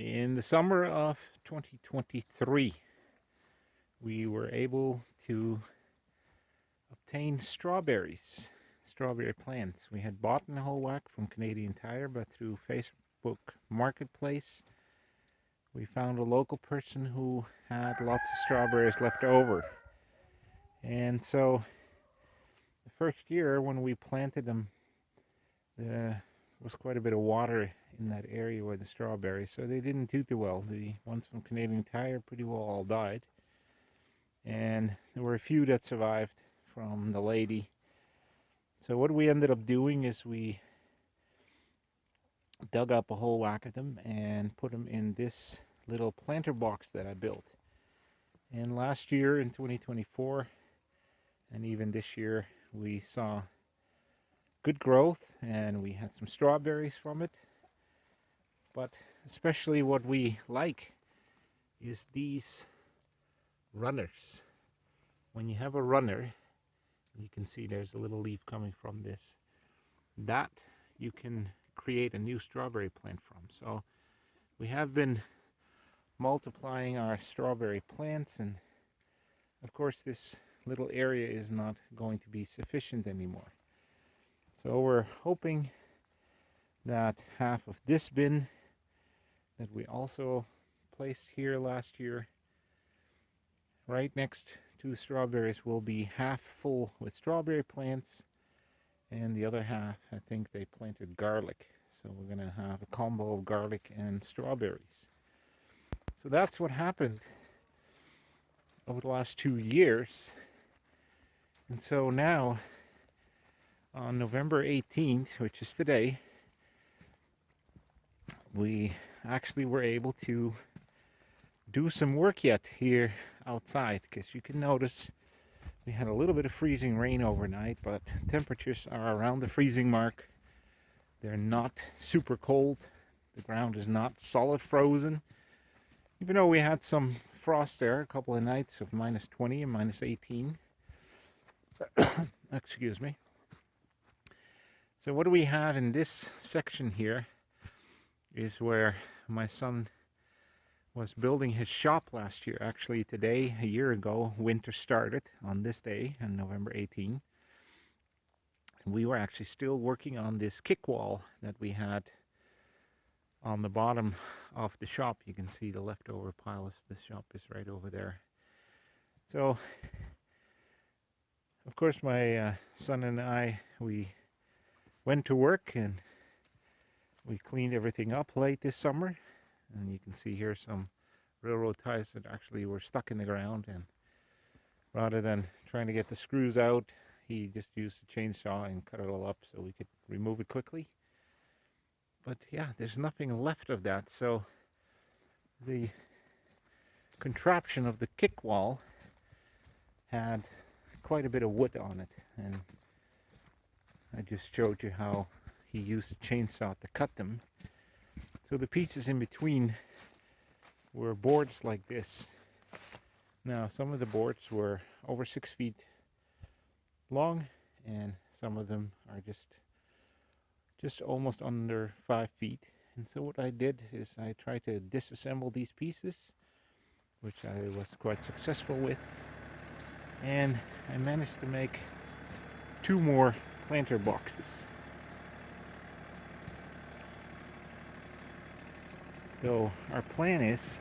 In the summer of 2023, we were able to obtain strawberry plants. We had bought a whole whack from Canadian Tire, but through Facebook Marketplace, we found a local person who had lots of strawberries left over. And so the first year when we planted them, there was quite a bit of water in that area where the strawberries, so they didn't do too well. The ones from Canadian Tire pretty well all died, and there were a few that survived from the lady. So what we ended up doing is we dug up a whole whack of them and put them in this little planter box that I built. And last year in 2024, and even this year, we saw good growth and we had some strawberries from it. But especially what we like is these runners. When you have a runner, you can see there's a little leaf coming from this, that you can create a new strawberry plant from. So we have been multiplying our strawberry plants, and of course this little area is not going to be sufficient anymore. So we're hoping that half of this bin that we also placed here last year, right next to the strawberries, will be half full with strawberry plants, and the other half, I think they planted garlic. So we're going to have a combo of garlic and strawberries. So that's what happened over the last 2 years. And so now, on November 18th, which is today, we actually were able to do some work yet here outside, because you can notice we had a little bit of freezing rain overnight, but temperatures are around the freezing mark. They're not super cold. The ground is not solid frozen, even though we had some frost there, a couple of nights of -20 and -18. Excuse me. So what do we have in this section here is where my son was building his shop last year. Actually today, a year ago, winter started on this day, on November 18. And we were actually still working on this kick wall that we had on the bottom of the shop. You can see the leftover pile of the shop is right over there. So of course my son and I, we went to work and we cleaned everything up late this summer. And you can see here some railroad ties that actually were stuck in the ground, and rather than trying to get the screws out, he just used a chainsaw and cut it all up so we could remove it quickly. But yeah, there's nothing left of that. So the contraption of the kick wall had quite a bit of wood on it, and I just showed you how he used a chainsaw to cut them. So the pieces in between were boards like this. Now some of the boards were over 6 feet long, and some of them are just almost under 5 feet. And so what I did is I tried to disassemble these pieces, which I was quite successful with, and I managed to make 2 more planter boxes. So our plan is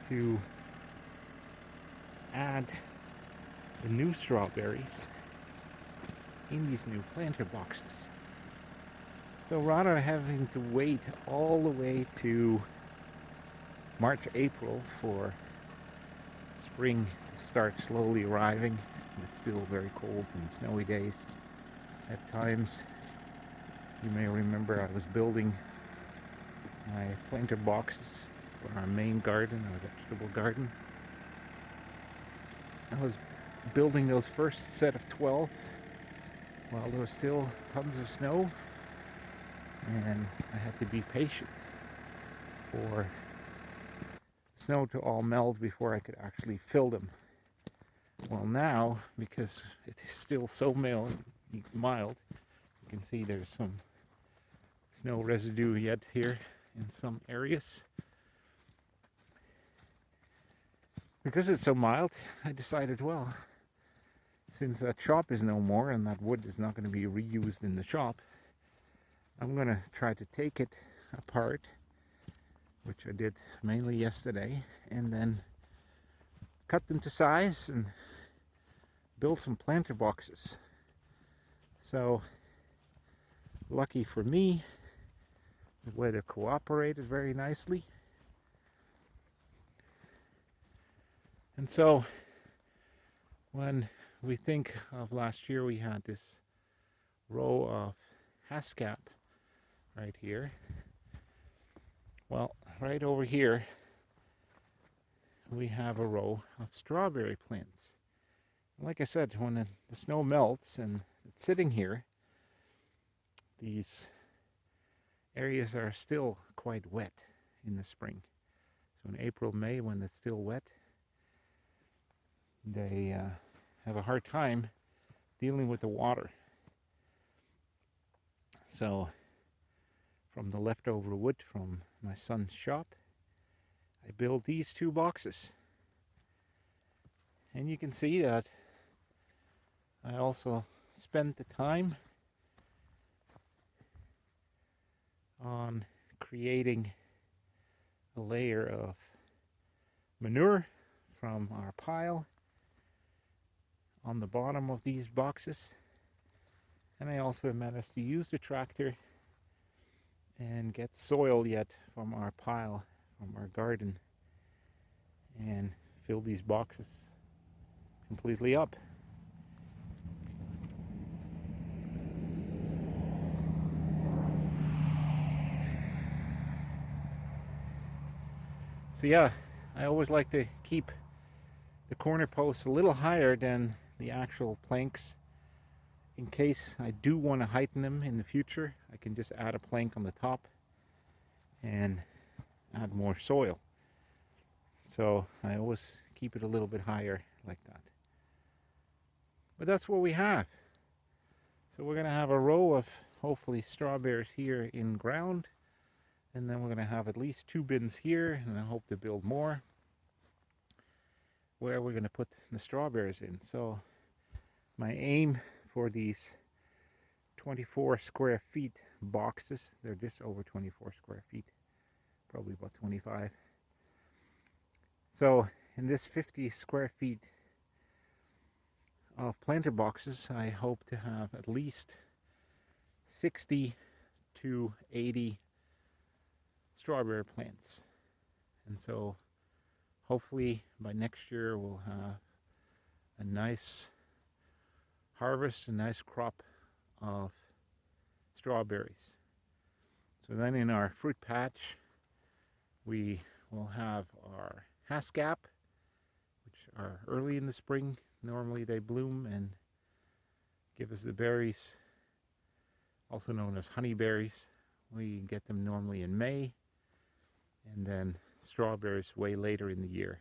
to add the new strawberries in these new planter boxes. So rather than having to wait all the way to March, April for spring to start slowly arriving, it's still very cold and snowy days at times. You may remember I was building my planter boxes for our main garden, our vegetable garden. I was building those first set of 12 while there was still tons of snow, and I had to be patient for snow to all melt before I could actually fill them. Well, now, because it is still so mild, you can see there's some snow residue yet here in some areas. Because it's so mild, I decided, well, since that shop is no more and that wood is not going to be reused in the shop, I'm going to try to take it apart, which I did mainly yesterday, and then cut them to size and build some planter boxes. So, lucky for me, the weather cooperated very nicely. And so, when we think of last year, we had this row of haskap right here. Well, right over here, we have a row of strawberry plants. Like I said, when the snow melts and it's sitting here, these areas are still quite wet in the spring. So in April, May, when it's still wet, they have a hard time dealing with the water. So from the leftover wood from my son's shop, I built these 2 boxes. And you can see that I also spent the time on creating a layer of manure from our pile on the bottom of these boxes. And I also managed to use the tractor and get soil yet from our pile, from our garden, and fill these boxes completely up. So yeah, I always like to keep the corner posts a little higher than the actual planks. In case I do want to heighten them in the future, I can just add a plank on the top and add more soil. So I always keep it a little bit higher like that. But that's what we have. So we're going to have a row of hopefully strawberries here in ground. And then we're going to have at least 2 bins here, and I hope to build more, where we're going to put the strawberries in. So my aim for these 24 square feet boxes, they're just over 24 square feet, probably about 25. So in this 50 square feet of planter boxes, I hope to have at least 60 to 80 strawberry plants. And so hopefully by next year we'll have a nice harvest, a nice crop of strawberries. So then in our fruit patch we will have our haskap, which are early in the spring. Normally they bloom and give us the berries, also known as honeyberries. We get them normally in May, and then strawberries way later in the year.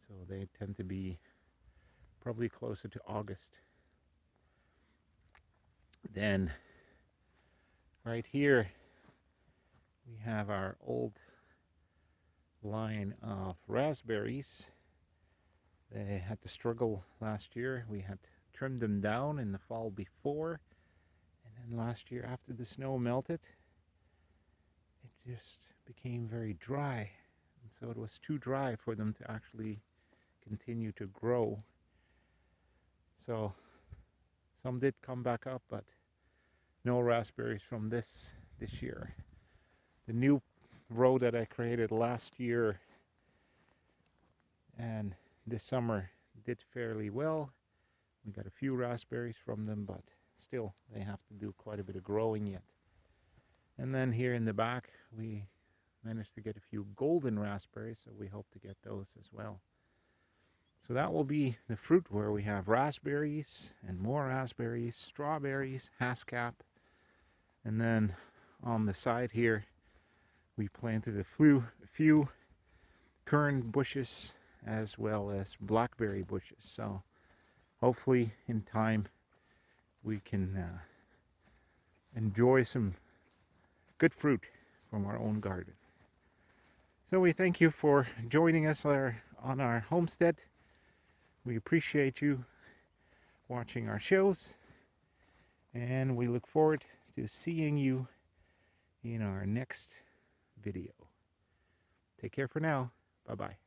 So they tend to be probably closer to August. Then right here we have our old line of raspberries. They had to struggle last year. We had trimmed them down in the fall before, and then last year after the snow melted, it just became very dry, and so it was too dry for them to actually continue to grow. So some did come back up, but no raspberries from this year. The new row that I created last year and this summer did fairly well. We got a few raspberries from them, but still they have to do quite a bit of growing yet. And then here in the back we managed to get a few golden raspberries, so we hope to get those as well. So that will be the fruit, where we have raspberries and more raspberries, strawberries, haskap, and then on the side here we planted a few currant bushes as well as blackberry bushes. So hopefully in time we can enjoy some good fruit from our own garden. So we thank you for joining us on our homestead. We appreciate you watching our shows, and we look forward to seeing you in our next video. Take care for now. Bye-bye.